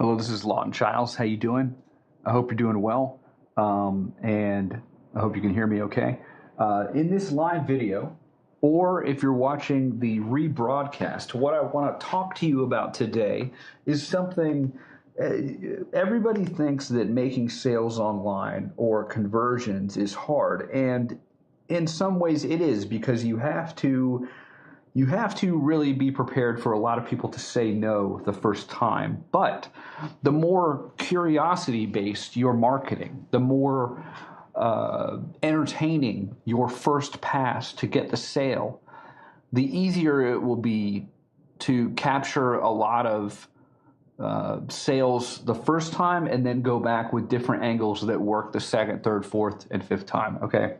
Hello, this is Lawton Chiles. How you doing? I hope you're doing well, and I hope you can hear me okay. In this live video, or if you're watching the rebroadcast, what I want to talk to you about today is something everybody thinks that making sales online or conversions is hard, and in some ways it is because you have to really be prepared for a lot of people to say no the first time. But the more curiosity-based your marketing, the more entertaining your first pass to get the sale, the easier it will be to capture a lot of sales the first time and then go back with different angles that work the second, third, fourth, and fifth time, okay?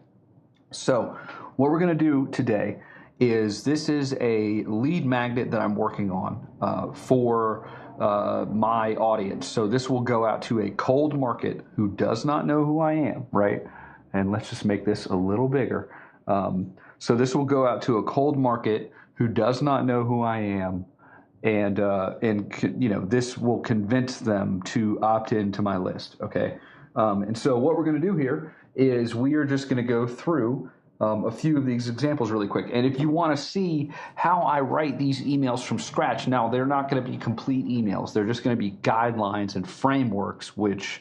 So what we're going to do today is this is a lead magnet that I'm working on for my audience. So this will go out to a cold market who does not know who I am, right? And let's just make this a little bigger. So this will go out to a cold market who does not know who I am, and you know, this will convince them to opt into my list, okay? And so what we're going to do here is we are just going to go through a few of these examples really quick. And if you want to see how I write these emails from scratch, now they're not going to be complete emails. They're just going to be guidelines and frameworks which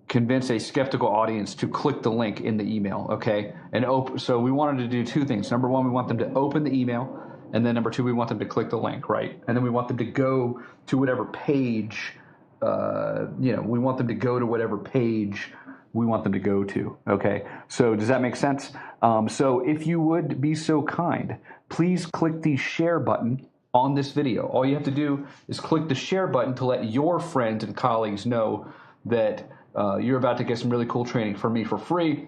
convince a skeptical audience to click the link in the email, okay? And so we wanted to do two things. Number one, we want them to open the email. And then number two, we want them to click the link, right? And then we want them to go to whatever page, we want them to go to whatever page we want them to go to, okay? So does that make sense? So if you would be so kind, please click the share button on this video. All you have to do is click the share button to let your friends and colleagues know that you're about to get some really cool training from me for free.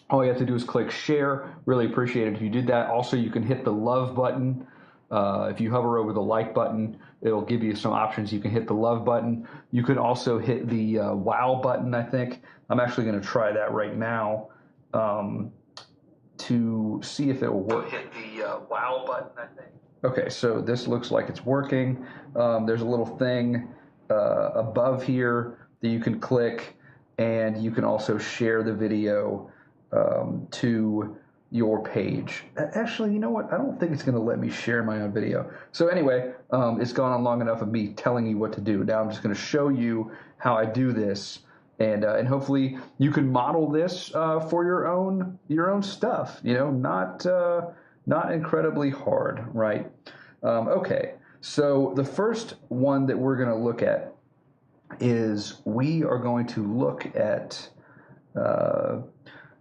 All you have to do is click share. Really appreciate it if you did that. Also, you can hit the love button. If you hover over the like button, it'll give you some options. You can hit the love button. You can also hit the wow button, I think. I'm actually going to try that right now to see if it will work. Hit the wow button, I think. Okay, so this looks like it's working. There's a little thing above here that you can click, and you can also share the video to your page. Actually, you know what? I don't think it's going to let me share my own video. So anyway, it's gone on long enough of me telling you what to do. Now I'm just going to show you how I do this, and hopefully you can model this for your own stuff. You know, not incredibly hard, right? Okay, so the first one that we're going to look at is we are going to look at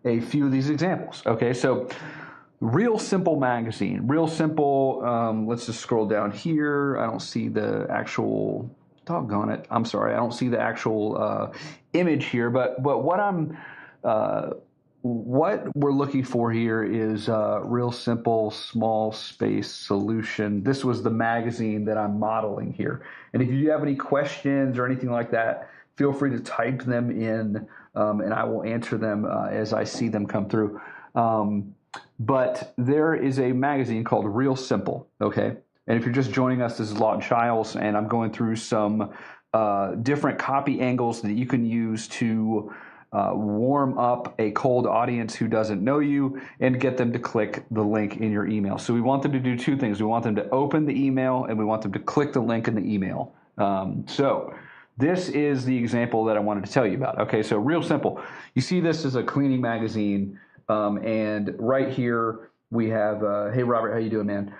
a few of these examples. Okay, so Real Simple magazine. Real Simple, let's just scroll down here. I don't see the actual, doggone it, I'm sorry, I don't see the actual image here, but what we're looking for here is Real Simple small space solution. This was the magazine that I'm modeling here. And if you have any questions or anything like that, feel free to type them in, and I will answer them as I see them come through. But there is a magazine called Real Simple, okay? And if you're just joining us, this is Lawton Chiles, and I'm going through some different copy angles that you can use to warm up a cold audience who doesn't know you and get them to click the link in your email. So we want them to do two things. We want them to open the email, and we want them to click the link in the email. So this is the example that I wanted to tell you about. Okay, so Real Simple. You see this as a cleaning magazine, and right here we have, hey Robert, how you doing, man?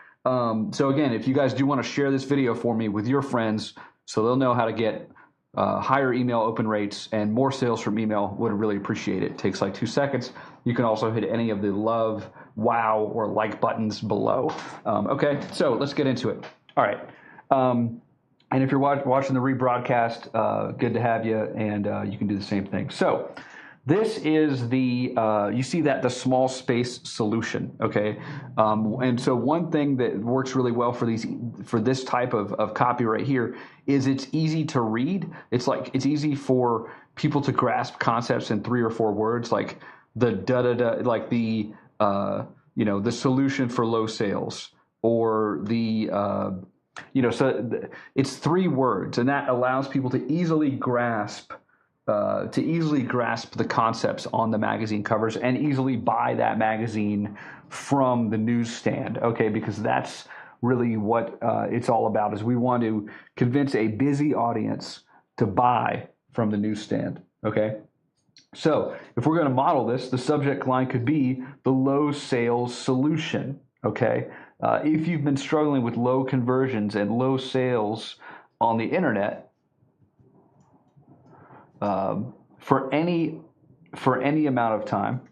So again, if you guys do want to share this video for me with your friends so they'll know how to get higher email open rates and more sales from email, would really appreciate it. It takes like 2 seconds. You can also hit any of the love, wow, or like buttons below. Okay, so let's get into it. All right. And if you're watching the rebroadcast, good to have you, and you can do the same thing. So this is the, you see that the small space solution, okay? And so one thing that works really well for this type of copy right here is it's easy to read. It's easy for people to grasp concepts in 3 or 4 words, like the da-da-da, like the solution for low sales, or the it's 3 words, and that allows people to easily grasp the concepts on the magazine covers and easily buy that magazine from the newsstand, okay? Because that's really what it's all about, is we want to convince a busy audience to buy from the newsstand, okay? So if we're going to model this, the subject line could be the low sales solution, okay? If you've been struggling with low conversions and low sales on the internet, for any amount of time,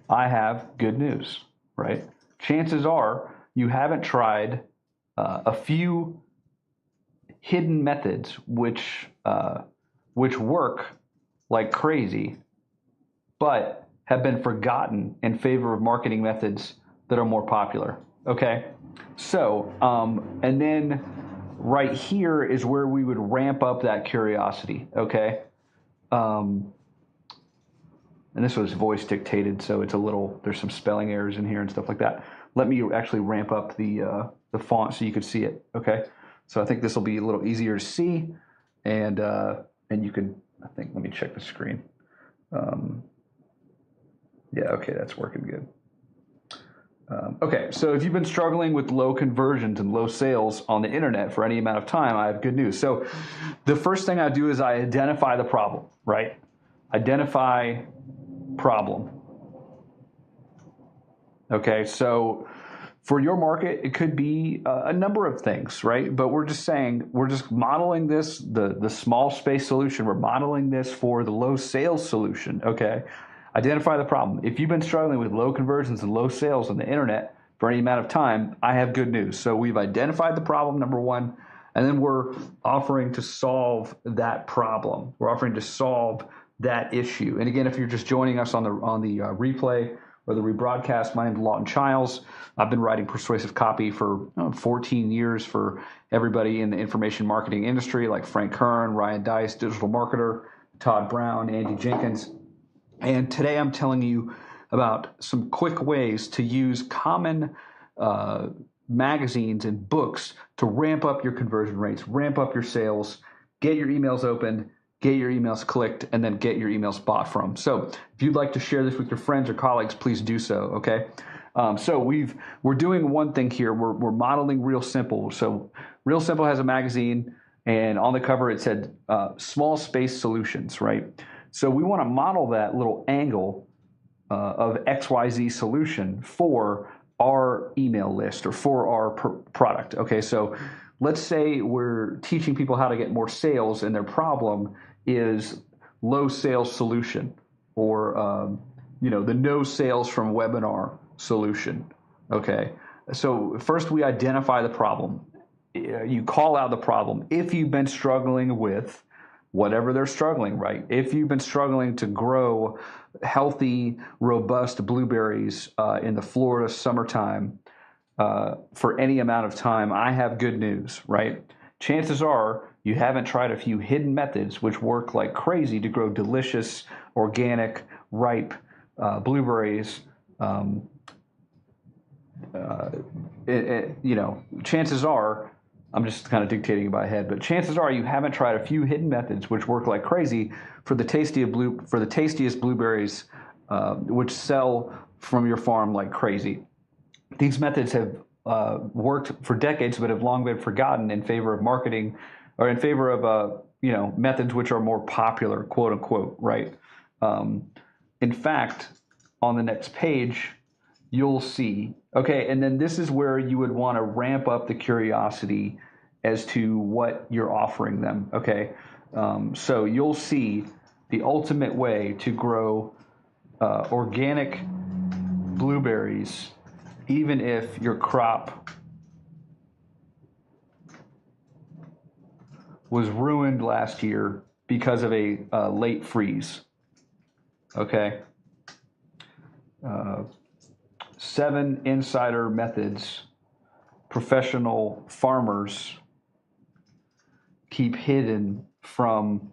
I have good news, right? Chances are you haven't tried a few hidden methods which work like crazy, but have been forgotten in favor of marketing methods that are more popular. Okay, so and then right here is where we would ramp up that curiosity. Okay, and this was voice dictated, so it's there's some spelling errors in here and stuff like that. Let me actually ramp up the font so you can see it. Okay, so I think this will be a little easier to see, and you can, I think, let me check the screen. Yeah, okay, that's working good. Okay, so if you've been struggling with low conversions and low sales on the internet for any amount of time, I have good news. So the first thing I do is I identify the problem, right? Identify problem. Okay, so for your market, it could be a number of things, right? But we're just modeling this, the small space solution. We're modeling this for the low sales solution, okay? Identify the problem. If you've been struggling with low conversions and low sales on the internet for any amount of time, I have good news. So we've identified the problem, number one, and then we're offering to solve that problem. We're offering to solve that issue. And again, if you're just joining us on the replay or the rebroadcast, my name is Lawton Chiles. I've been writing persuasive copy for 14 years for everybody in the information marketing industry, like Frank Kern, Ryan Dice, digital marketer, Todd Brown, Andy Jenkins. And today I'm telling you about some quick ways to use common magazines and books to ramp up your conversion rates, ramp up your sales, get your emails opened, get your emails clicked, and then get your emails bought from. So if you'd like to share this with your friends or colleagues, please do so, okay? So we're doing one thing here. We're modeling Real Simple. So Real Simple has a magazine, and on the cover it said small space solutions, right? So we want to model that little angle of XYZ solution for our email list or for our product. Okay, so let's say we're teaching people how to get more sales, and their problem is low sales solution, or the no sales from webinar solution. Okay, so first we identify the problem. You call out the problem. If you've been struggling with whatever they're struggling, right? If you've been struggling to grow healthy, robust blueberries in the Florida summertime for any amount of time, I have good news, right? Chances are you haven't tried a few hidden methods which work like crazy to grow delicious, organic, ripe blueberries. Chances are, I'm just kind of dictating in my head, but chances are you haven't tried a few hidden methods which work like crazy for the tastiest blueberries, which sell from your farm like crazy. These methods have worked for decades, but have long been forgotten in favor of marketing, or in favor of methods which are more popular, quote unquote, right? In fact, on the next page, you'll see, okay, and then this is where you would want to ramp up the curiosity as to what you're offering them, okay? So you'll see the ultimate way to grow organic blueberries, even if your crop was ruined last year because of a late freeze, okay? 7 insider methods professional farmers keep hidden from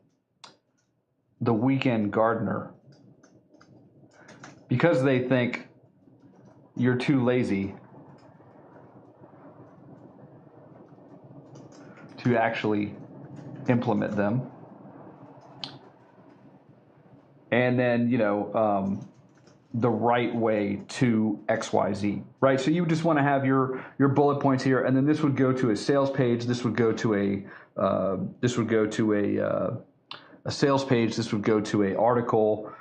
the weekend gardener because they think you're too lazy to actually implement them. And then, the right way to XYZ, right? So you just want to have your bullet points here, and then this would go to a sales page. This would go to a sales page. This would go to a article.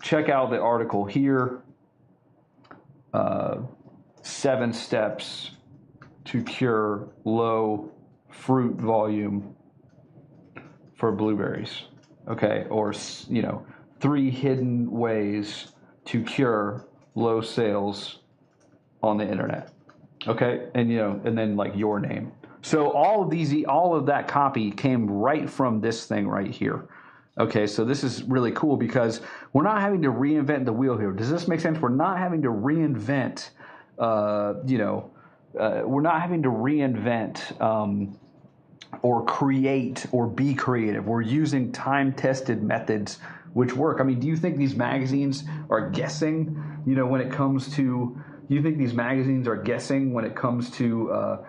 Check out the article here. 7 steps to cure low fruit volume for blueberries. Okay, or 3 hidden ways to cure low sales on the internet. Okay, and then like your name. So all of that copy came right from this thing right here. Okay, so this is really cool because we're not having to reinvent the wheel here. Does this make sense? We're not having to reinvent. We're not having to reinvent or create or be creative. We're using time-tested methods which work. I mean, do you think these magazines are guessing? When it comes to, do you think these magazines are guessing when it comes to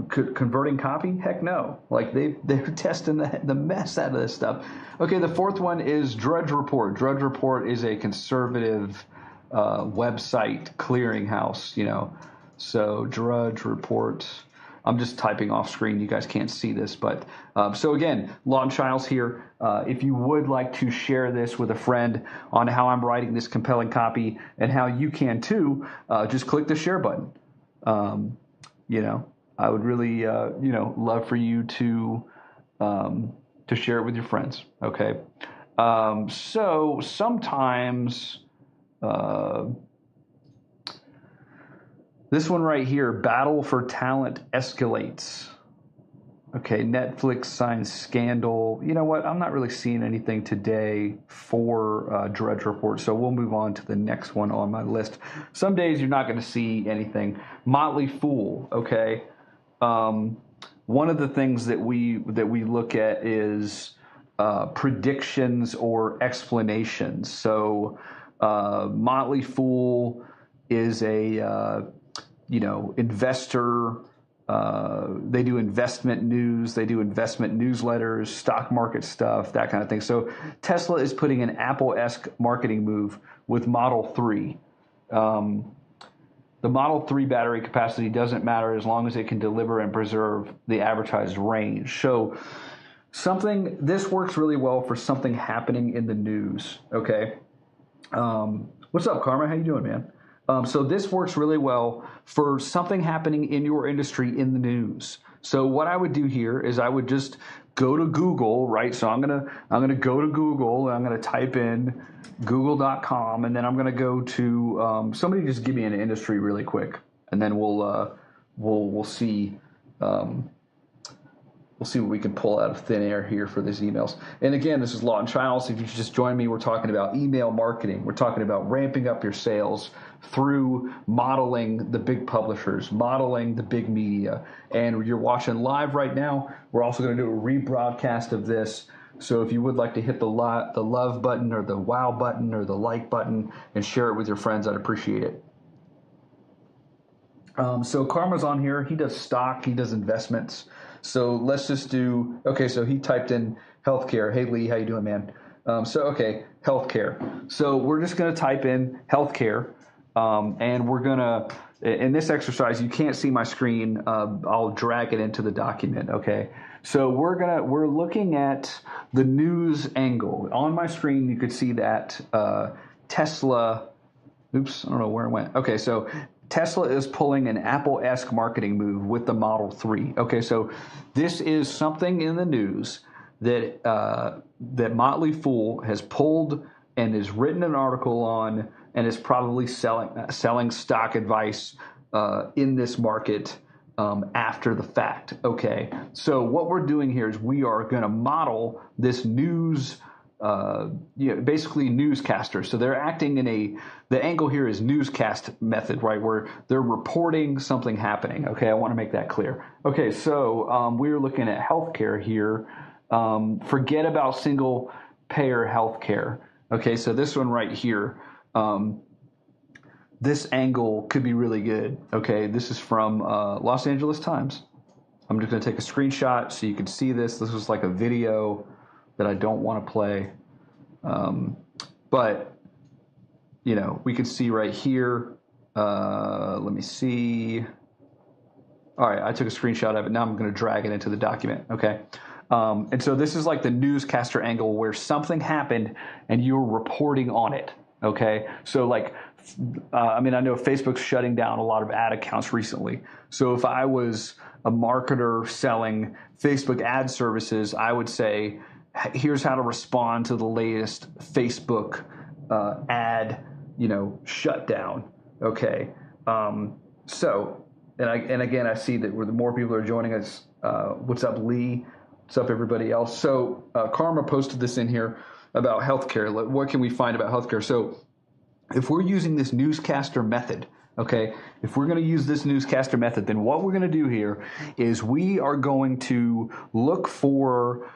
converting copy? Heck no. Like they're testing the mess out of this stuff. Okay, the fourth one is Drudge Report. Drudge Report is a conservative website clearinghouse. So Drudge Report. I'm just typing off screen. You guys can't see this, but so again, Lawton Chiles here. If you would like to share this with a friend on how I'm writing this compelling copy and how you can too, just click the share button. I would really, love for you to share it with your friends. Okay. So sometimes, this one right here, battle for talent escalates. Okay, Netflix signs scandal. You know what? I'm not really seeing anything today for Drudge Report, so we'll move on to the next one on my list. Some days you're not going to see anything. Motley Fool. Okay, one of the things that we look at is predictions or explanations. So Motley Fool is a investor. They do investment news. They do investment newsletters, stock market stuff, that kind of thing. So Tesla is putting an Apple-esque marketing move with Model 3. The Model 3 battery capacity doesn't matter as long as it can deliver and preserve the advertised range. So this works really well for something happening in the news. Okay. What's up, Karma? How you doing, man? So this works really well for something happening in your industry in the news. So what I would do here is I would just go to Google, right? So I'm gonna go to Google and I'm gonna type in google.com, and then I'm gonna go to somebody just give me an industry really quick, and then we'll see. We'll see what we can pull out of thin air here for these emails. And again, this is Lawton Chiles. If you just joined me, we're talking about email marketing. We're talking about ramping up your sales through modeling the big publishers, modeling the big media. And you're watching live right now. We're also going to do a rebroadcast of this. So if you would like to hit the love button or the wow button or the like button and share it with your friends, I'd appreciate it. So Karma's on here. He does stock. He does investments. So let's just do, okay, so he typed in healthcare. Hey, Lee, how you doing, man? Okay, healthcare. So we're just going to type in healthcare, and we're going to, in this exercise, you can't see my screen. I'll drag it into the document, okay? So we're looking at the news angle. On my screen, you could see that Tesla, oops, I don't know where it went. Okay, so Tesla is pulling an Apple-esque marketing move with the Model 3. Okay, so this is something in the news that that Motley Fool has pulled and has written an article on and is probably selling stock advice in this market after the fact. Okay, so what we're doing here is we are going to model this news. Basically newscasters. So they're acting in the angle here is newscast method, right? Where they're reporting something happening. Okay, I want to make that clear. Okay, so we're looking at healthcare here. Forget about single payer healthcare. Okay, so this one right here, this angle could be really good. Okay, this is from Los Angeles Times. I'm just going to take a screenshot so you can see this. This was like a video that I don't want to play. But, you know, we can see right here. Let me see. All right, I took a screenshot of it. Now I'm going to drag it into the document, okay? And so this is like the newscaster angle where something happened and you're reporting on it, okay? So like, I mean, I know Facebook's shutting down a lot of ad accounts recently. So if I was a marketer selling Facebook ad services, I would say, here's how to respond to the latest Facebook ad, you know, shutdown, okay? And again, I see that the more people are joining us. What's up, Lee? What's up, everybody else? So Karma posted this in here about healthcare. What can we find about healthcare? So if we're using this newscaster method, okay, if we're going to use this newscaster method, then what we're going to do here is we are going to look for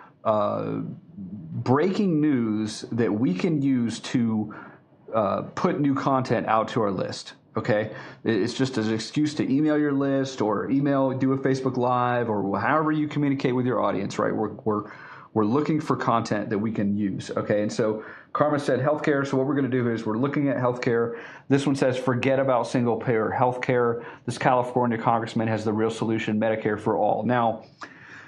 breaking news that we can use to put new content out to our list. Okay, it's just an excuse to email your list or do a Facebook Live or however you communicate with your audience, right? We're looking for content that we can use. Okay, and so Karma said healthcare. So what we're going to do is we're looking at healthcare. This one says forget about single payer healthcare. This California congressman has the real solution: Medicare for all. Now,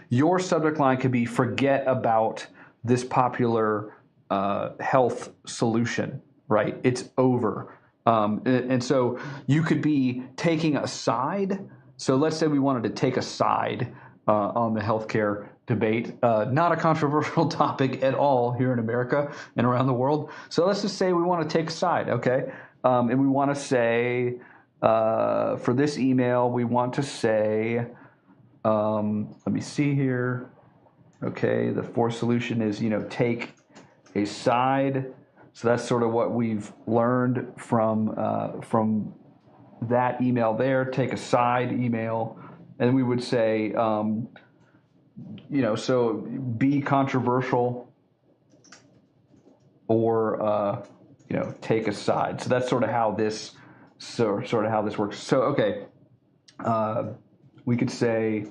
your subject line could be forget about this popular health solution, right? It's over. And so you could be taking a side. So let's say we wanted to take a side on the healthcare debate, not a controversial topic at all here in America and around the world. So let's just say we want to take a side, okay? And we want to say, for this email, we want to say, let me see here. Okay, the fourth solution is, take a side. So that's sort of what we've learned from that email there. Take a side email, and we would say, so be controversial or take a side. So that's sort of how this works. So okay, we could say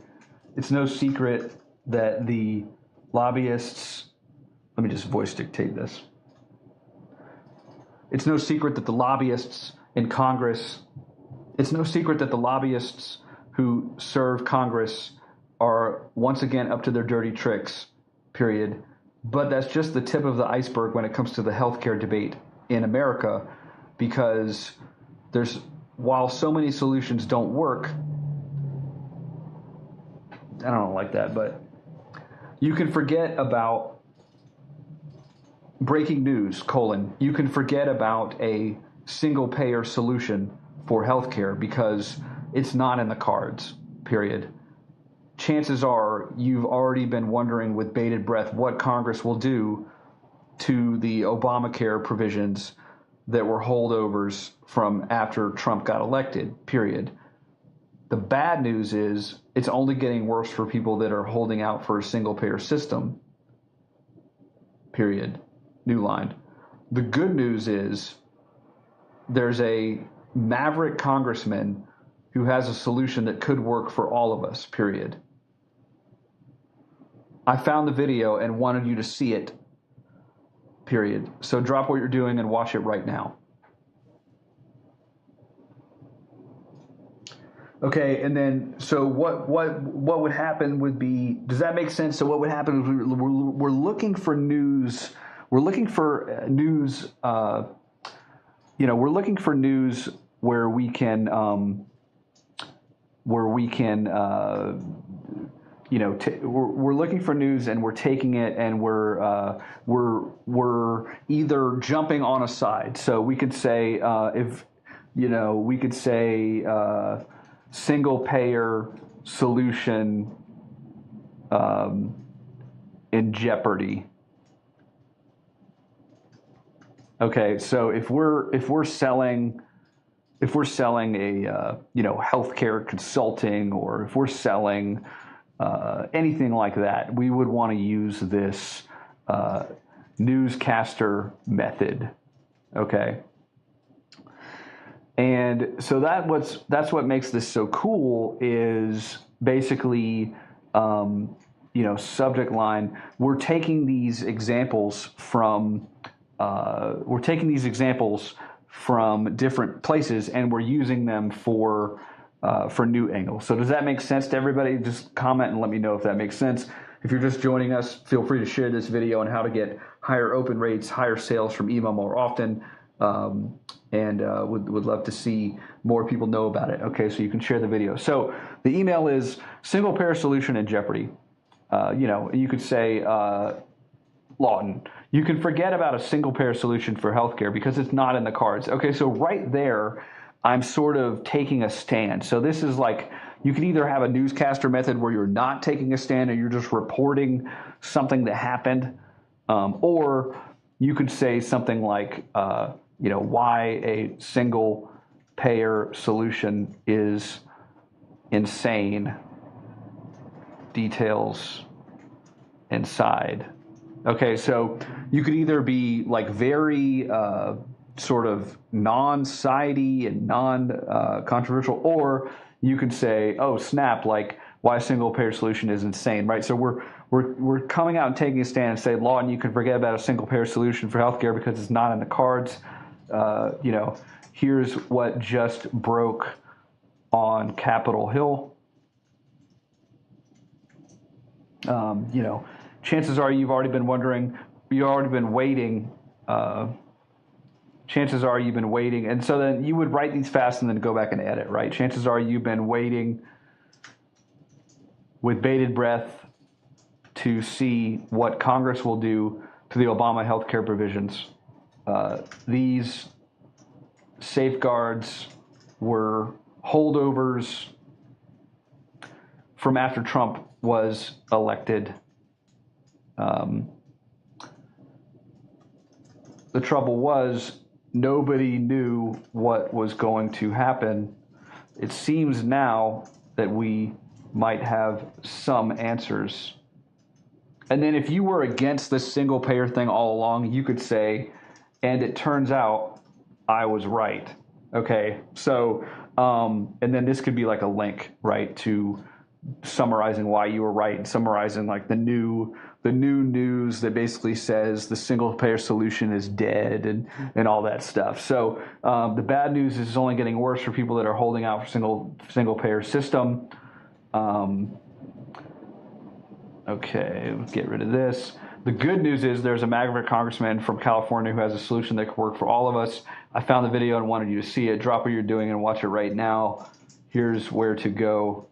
it's no secret that the lobbyists. Let me just voice dictate this. It's no secret that the lobbyists in Congress, it's no secret that the lobbyists who serve Congress are once again up to their dirty tricks, period. But that's just the tip of the iceberg when it comes to the healthcare debate in America, because while so many solutions don't work, I don't like that, but you can forget about breaking news, you can forget about a single payer solution for healthcare because it's not in the cards, period. Chances are you've already been wondering with bated breath what Congress will do to the Obamacare provisions that were holdovers from after Trump got elected, period. The bad news is it's only getting worse for people that are holding out for a single payer system, period. New line. The good news is there's a maverick congressman who has a solution that could work for all of us, period. I found the video and wanted you to see it, period. So drop what you're doing and watch it right now. Okay, and then so what would happen would be, does that make sense? So what would happen is we're looking for news. We're looking for news. We're looking for news where we can we're looking for news and we're taking it and we're either jumping on a side. So we could say single payer solution in jeopardy. Okay, so if we're selling a healthcare consulting, or if we're selling anything like that, we would want to use this newscaster method. Okay, and so that's what makes this so cool is basically, subject line. We're taking these examples from different places, and we're using them for new angles. So does that make sense to everybody? Just comment and let me know if that makes sense. If you're just joining us, feel free to share this video on how to get higher open rates, higher sales from email more often, and would love to see more people know about it. Okay, so you can share the video. So the email is single payer solution in jeopardy. You could say, Lawton, you can forget about a single payer solution for healthcare because it's not in the cards. Okay, so right there, I'm sort of taking a stand. So this is like, you can either have a newscaster method where you're not taking a stand and you're just reporting something that happened, or you could say something like, why a single payer solution is insane. Details inside. Okay, so you could either be like very sort of non-sidey and non-controversial, or you could say, oh snap, like why a single payer solution is insane, right? So we're coming out and taking a stand and say, Lawton, you can forget about a single payer solution for healthcare because it's not in the cards. Here's what just broke on Capitol Hill. Chances are you've already been wondering, waiting. Chances are you've been waiting. And so then you would write these fast and then go back and edit, right? Chances are you've been waiting with bated breath to see what Congress will do to the Obama healthcare provisions. These safeguards were holdovers from after Trump was elected. The trouble was nobody knew what was going to happen. It seems now that we might have some answers. And then if you were against this single payer thing all along, you could say, and it turns out I was right. Okay, so, and then this could be like a link, right, to summarizing why you were right and summarizing like the new news that basically says the single payer solution is dead and all that stuff. So the bad news is it's only getting worse for people that are holding out for single payer system. Okay, let's get rid of this. The good news is there's a MAGA congressman from California who has a solution that could work for all of us. I found the video and wanted you to see it. Drop what you're doing and watch it right now. Here's where to go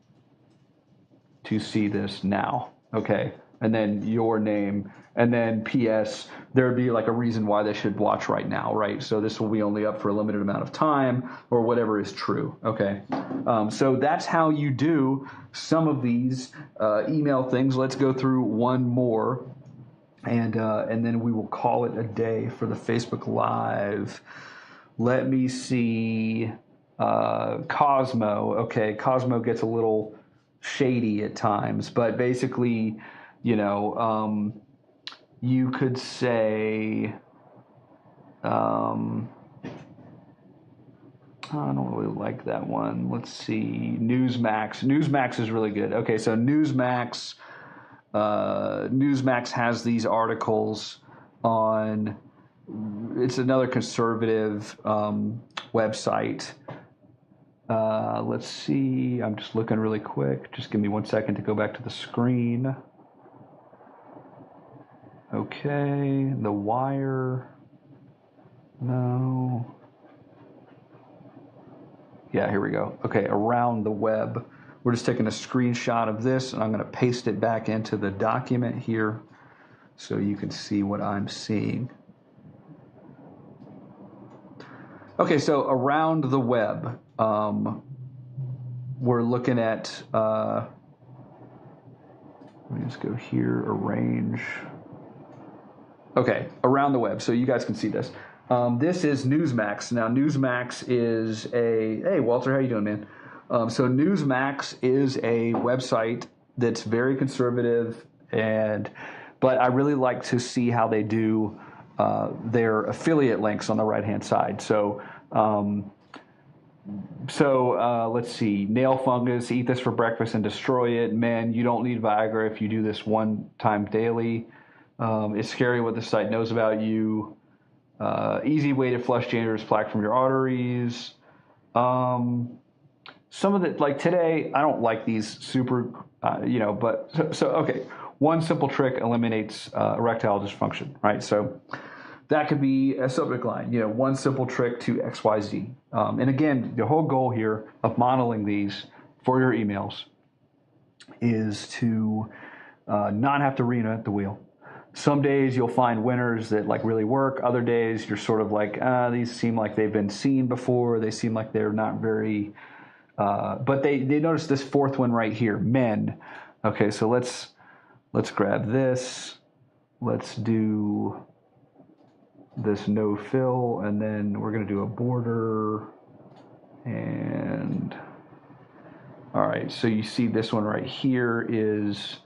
to see this now. Okay, and then your name, and then P.S. There would be like a reason why they should watch right now, right? So this will be only up for a limited amount of time or whatever is true. Okay, so that's how you do some of these email things. Let's go through one more, and then we will call it a day for the Facebook Live. Let me see. Cosmo. Okay, Cosmo gets a little shady at times, but basically, you could say, I don't really like that one. Let's see, Newsmax. Newsmax is really good. Okay, so Newsmax has these articles on. It's another conservative website. Let's see. I'm just looking really quick. Just give me 1 second to go back to the screen. Okay, The Wire. No. Yeah, here we go. Okay, Around the Web. We're just taking a screenshot of this, and I'm going to paste it back into the document here so you can see what I'm seeing. Okay, so Around the Web. We're looking at, let me just go here, arrange. Okay, Around the Web, so you guys can see this. This is Newsmax. Now, Newsmax is hey, Walter, how you doing, man? So Newsmax is a website that's very conservative, but I really like to see how they do their affiliate links on the right-hand side. So So let's see. Nail fungus, eat this for breakfast and destroy it. Men, you don't need Viagra if you do this one time daily. It's scary what the site knows about you. Easy way to flush dangerous plaque from your arteries. Some of the, like today, I don't like these super, but okay. One simple trick eliminates erectile dysfunction, right? So that could be a subject line, one simple trick to XYZ. And again, the whole goal here of modeling these for your emails is to not have to reinvent the wheel. Some days you'll find winners that like really work. Other days you're sort of like, these seem like they've been seen before. They seem like they're not very, but they notice this fourth one right here, men. Okay, so let's grab this. Let's do this no fill, and then we're going to do a border. And all right, so you see this one right here is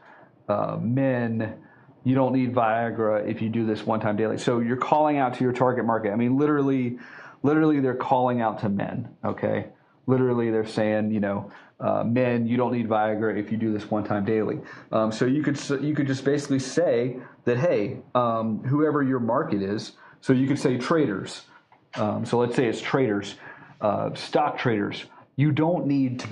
men. You don't need Viagra if you do this one time daily. So you're calling out to your target market. I mean, literally they're calling out to men, okay? Literally they're saying, men, you don't need Viagra if you do this one time daily. So you could just basically say that, hey, whoever your market is, so you could say traders. So let's say it's traders, stock traders. You don't need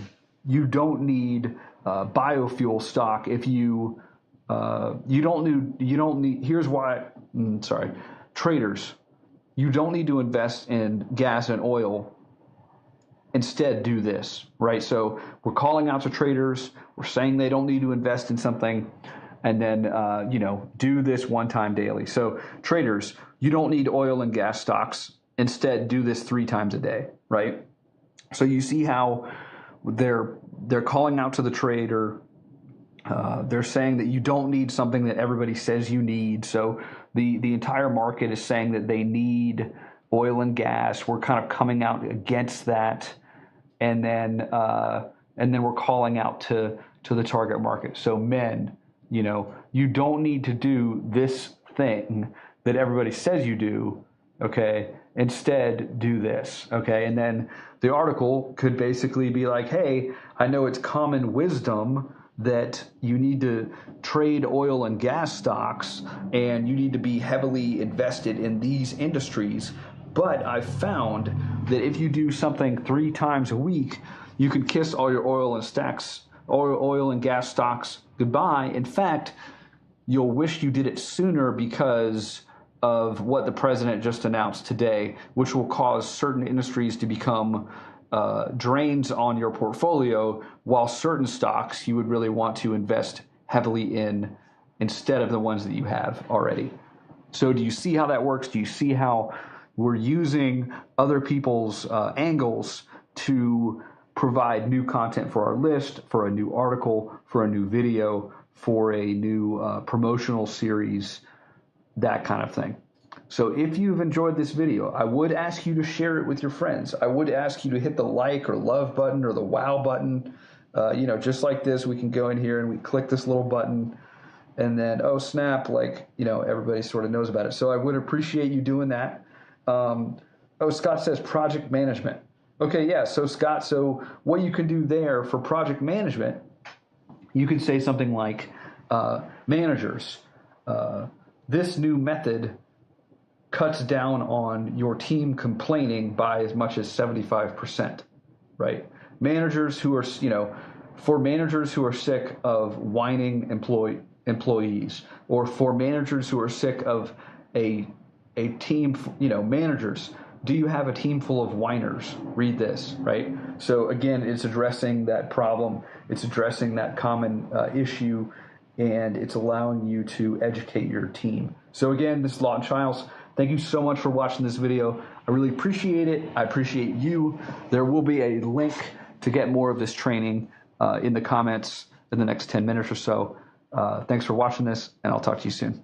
biofuel stock if you don't need. Here's why. Traders. You don't need to invest in gas and oil. Instead, do this, right? So we're calling out to traders. We're saying they don't need to invest in something, and then do this one time daily. So traders, you don't need oil and gas stocks. Instead, do this 3 times a day, right? So you see how they're calling out to the trader. They're saying that you don't need something that everybody says you need. So the entire market is saying that they need oil and gas. We're kind of coming out against that, and then we're calling out to the target market. So men, you don't need to do this thing that everybody says you do. Okay, instead do this. Okay, and then the article could basically be like, hey, I know it's common wisdom that you need to trade oil and gas stocks and you need to be heavily invested in these industries. But I've found that if you do something 3 times a week, you can kiss all your oil and gas stocks goodbye. In fact, you'll wish you did it sooner because of what the president just announced today, which will cause certain industries to become drains on your portfolio, while certain stocks you would really want to invest heavily in instead of the ones that you have already. So do you see how that works? Do you see how we're using other people's angles to provide new content for our list, for a new article, for a new video, for a new promotional series, that kind of thing? So if you've enjoyed this video, I would ask you to share it with your friends. I would ask you to hit the like or love button or the wow button. Just like this, we can go in here and we click this little button, and then, oh snap, everybody sort of knows about it. So I would appreciate you doing that. Scott says project management. Okay, yeah, so Scott, so what you can do there for project management, you can say something like, managers, this new method cuts down on your team complaining by as much as 75%, right? Managers who are, for managers who are sick of whining employees, or for managers who are sick of a team, managers, do you have a team full of whiners? Read this, right? So again, it's addressing that problem. It's addressing that common issue, and it's allowing you to educate your team. So again, this is Lawton Chiles. Thank you so much for watching this video. I really appreciate it. I appreciate you. There will be a link to get more of this training in the comments in the next 10 minutes or so. Thanks for watching this, and I'll talk to you soon.